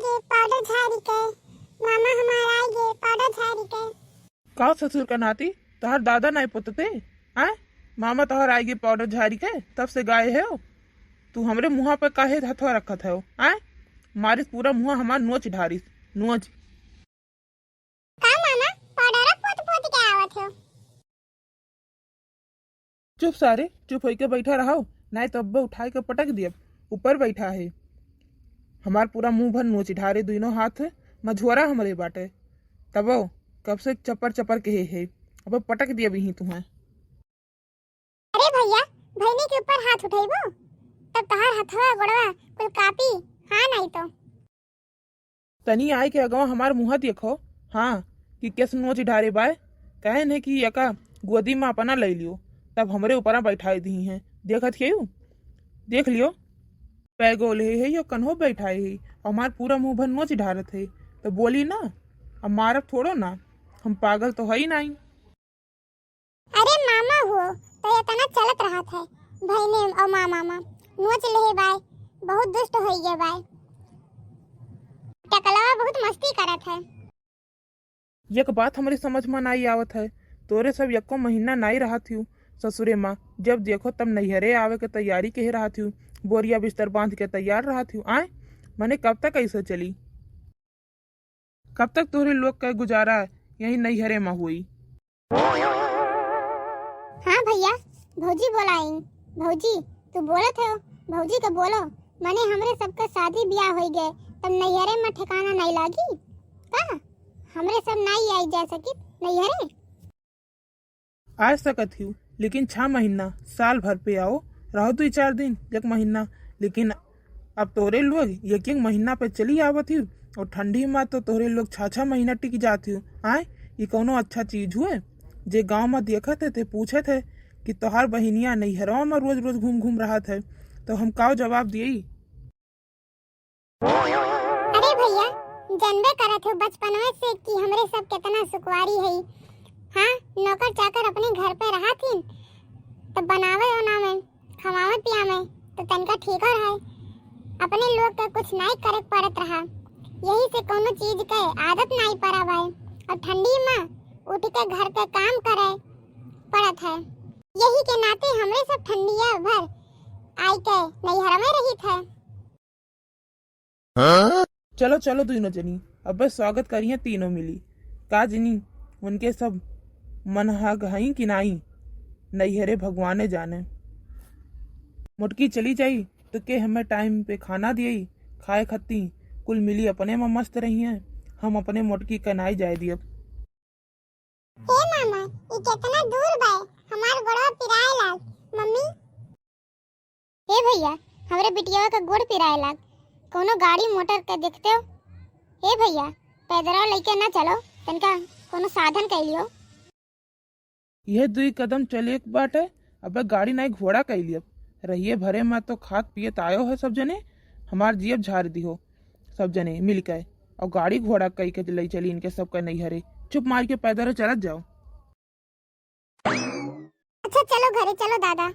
आएंगे पाउडर झाड़ी के। मामा हमारा आएंगे पाउडर झाड़ी के। का ससुर का नाती तोहर दादा नहीं पुतते आए मामा तोहर आएगी पाउडर झाड़ी के तब से गाय है तू हमरे मुँह पे काहे हथवा रखत है आए मारिस पूरा मुँह हमार नोच ढारिस नोच। का मामा पाउडर पोत पोत के आवत हो। चुप सारे चुप होके बैठा रहो नहीं तो अब्बा उठाए के पटक दिया ऊपर बैठा है हमार पूरा मुंह भर नोच ढारे दोनों हाथ मझोरा हमरे बाटे तब कब से चपर चपर के है अब पटक दिया भी तुम्हें। अरे भैया भैनी के ऊपर हाथ उठाइबो तब तहार हथवा गोड़वा कुल कापी। हाँ नहीं तो तनी आए के अगवा हमार मुँह देखो हाँ कि कैसे नोच ढारे बाय कहे न कि यका गोदी में अपना ले लियो तब हमरे ऊपर बैठाए दी हैं देखत क्यों देख लियो पैगो ले है यो कन्हो बैठाए है हमार पूरा मुंह भर नोच ढारत है तो बोली ना अब मारब थोड़ो ना हम पागल तो है ही नहीं। अरे मामा हो तो ये तना चलत रहा था भैने और मामा नोच ले बाय बहुत दुष्ट हो गए बाय टकलवा बहुत मस्ती करत है। एक बात हमारी समझ में नहीं आवत है तोरे सब एको महीना नहीं रहा थी ससुरे माँ जब देखो तब नैहरे आवे के तैयारी कह रहा थी बोरिया बिस्तर बांध के तैयार रहा थी आए मैंने कब तक ऐसे चली कब तक तोरे लोग का गुजारा यही नैहरे में हुई। हाँ भैया भौजी बोलाई भौजी तू बोलत हो भौजी का बोलो मने हमरे सबका शादी ब्याह हो गए तब नैहरे में ठिकाना नहीं लागी का हमरे सब नहीं आई जा सकी नैहरे आ सकत हूँ लेकिन 6 महीना साल भर पे आओ रहो 2-4 दिन 1 महीना लेकिन अब तोरे लोग एक महीना पे चली आवत हूँ और ठंडी में तो तोरे लोग 6-6 महीना टिक जाती हूँ आए ये कोनो अच्छा चीज हुए जे गांव में देखा थे पूछे थे कि तोहार बहिनिया नैहरवा में रोज रोज घूम घूम रहा थे तो हम का जवाब दिए। अरे भैया जानबे करत हो बचपन में से कि हमरे सब कितना सुखवारी है। हाँ नौकर चाकर अपने घर पे रहा थी तब बनावे बनावे खवावे पियावे तो तनका ठीक है अपने लोग का कुछ नहीं करे पड़त रहा यही से कोनो चीज के आदत नहीं पड़ा भाई और ठंडी में उठ के घर का काम करे पड़त है यही के नाते हमरे सब ठंडिया भर आई के नैहर में रही थे। चलो चलो तीनों जनी अब बस स्वागत करिए तीनों मिली का जनी उनके सब मन हई कि नहीं नैहरे भगवाने जाने मुटकी चली जाई तो के हमें टाइम पे खाना दिए खाए खत्ती कुल मिली अपने में मस्त रही हैं हम अपने मोटकी कनाई जाए दिए। हे मामा ये कितना दूर बा हमार गोड़ा पिराए लाग मम्मी। हे भैया हमरे बिटिया का गोड़ पिराए लाग कोनो गाड़ी मोटर के देखते हो। हे भैया पैदल लेके ना चलो तनका कोनो साधन कैलियो यह 2 कदम चले एक बाटे अब गाड़ी नहीं घोड़ा कैलियो रहिए भरे में तो खात पियत आयो है सब जने हमार जीव झाड़ दी हो सब जने मिल के और गाड़ी घोड़ा कई के ले चली इनके सब का नहीं हरे चुप मार के पैदल चलत जाओ। अच्छा चलो घरे चलो दादा।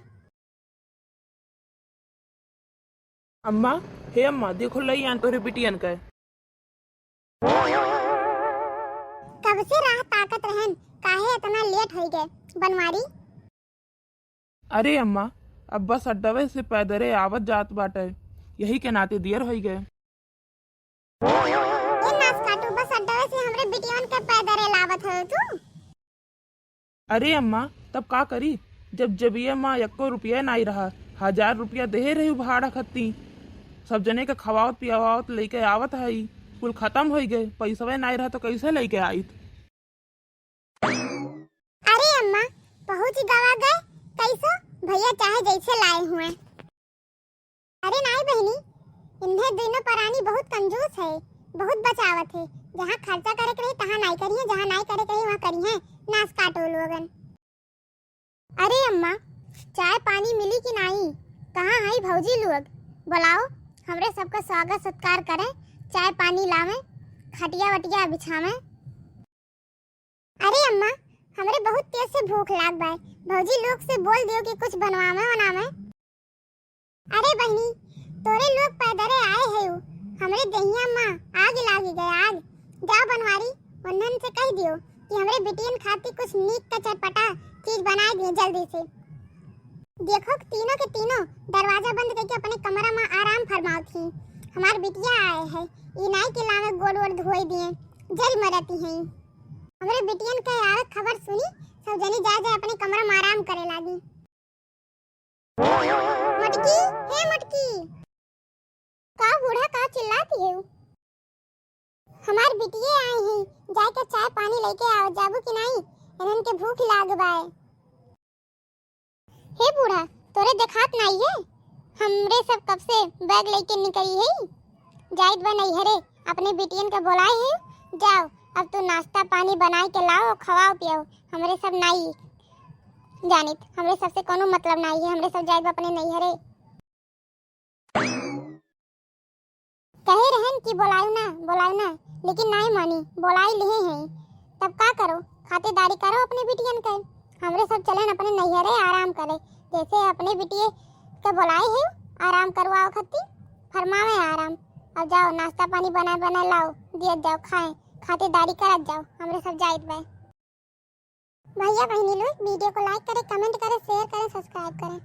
अम्मा हे अम्मा देखो लई आन तोरे बिटियन का कब से राह ताकत रहन काहे इतना लेट हो गए बनवारी। अरे अम्मा अब बस अड्डवे से पैदरे आवत जात बाटे यही के नाते देर हो गए। ये नास काटू बस अड्डवे से हमरे बिटियन के पैदरे लावत हो तू। अरे अम्मा तब का करी जब ये माँ 1 रुपया नहीं रहा 1000 रुपया दे रही भाड़ा खत्ती सब जने के खवावत पियावत लेके आवत है कुल खत्म हो गए पैसा नहीं रहा तो कैसे लेके आई। अरे अम्मा पहुंच गवा गए कैसे भैया चाहे जैसे लाए हुए। अरे नहीं बहनी इन्हें दिनों परानी बहुत कंजूस है बहुत बचावत है जहाँ खर्चा करे के रही तहाँ नहीं करिए जहाँ नहीं करे के रही वहाँ करिए नाश काटो लोगन। अरे अम्मा चाय पानी मिली कि नहीं कहाँ है भौजी लोग बुलाओ हमरे सबका स्वागत सत्कार करें चाय पानी लावे खटिया वटिया बिछावे। अरे अम्मा हमरे बहुत तेज से भूख लाग बाय भौजी लोग से बोल दियो कि कुछ बनवावे बनावे। अरे बहनी तोरे लोग पैदरे आए हैं हमरे दहिया माँ आग लागी गए आग। जाओ बनवारी उन्हन से कह दियो कि हमरे बिटियन खाती कुछ नीक का चटपटा चीज बना दिए जल्दी से। देखो तीनों के तीनों दरवाजा बंद करके अपने कमरा में आराम फरमाओ थी। हमार बिटिया आए है ई नाई के लावे गोड़ वोड़ धोई दिए जल मरती हैं। हमरे बिटियन के यार खबर सुनी सब जनी जा अपने कमरा में आराम करे लागी। मटकी हे मटकी का बूढ़ा का चिल्लाती है। हमार बिटिया आई हैं जाके चाय पानी लेके आओ जाबू कि नहीं इनन के भूख लाग बाए। हे बूढ़ा तोरे देखात नहीं है हमरे सब कब से बैग लेके निकली है जाइत बा नहीं हरे अपने बिटियन के बुलाए है। जाओ अब तू नाश्ता पानी बनाई के लाओ खवाओ पियाओ। हमरे सब नहीं जानित हमरे सबसे कोनो मतलब नहीं है। हमरे सब जाइत बा अपने नहीं हरे कहे रहन कि बोलाऊ ना लेकिन नहीं मानी बोलाई लिए हैं। तब का करो खातिरदारी करो अपने बिटियन के। हमरे सब चलन अपने नैहरे आराम करे जैसे अपने बिटिये के बुलाए है आराम करवाओ खत्ती फरमावे आराम। अब जाओ नाश्ता पानी बना लाओ दियत जाओ खाएं खातिरदारी करत जाओ। हमरे सब जाइत बा। भैया बहनी लोग वीडियो को लाइक करें कमेंट करें शेयर करें सब्सक्राइब करें।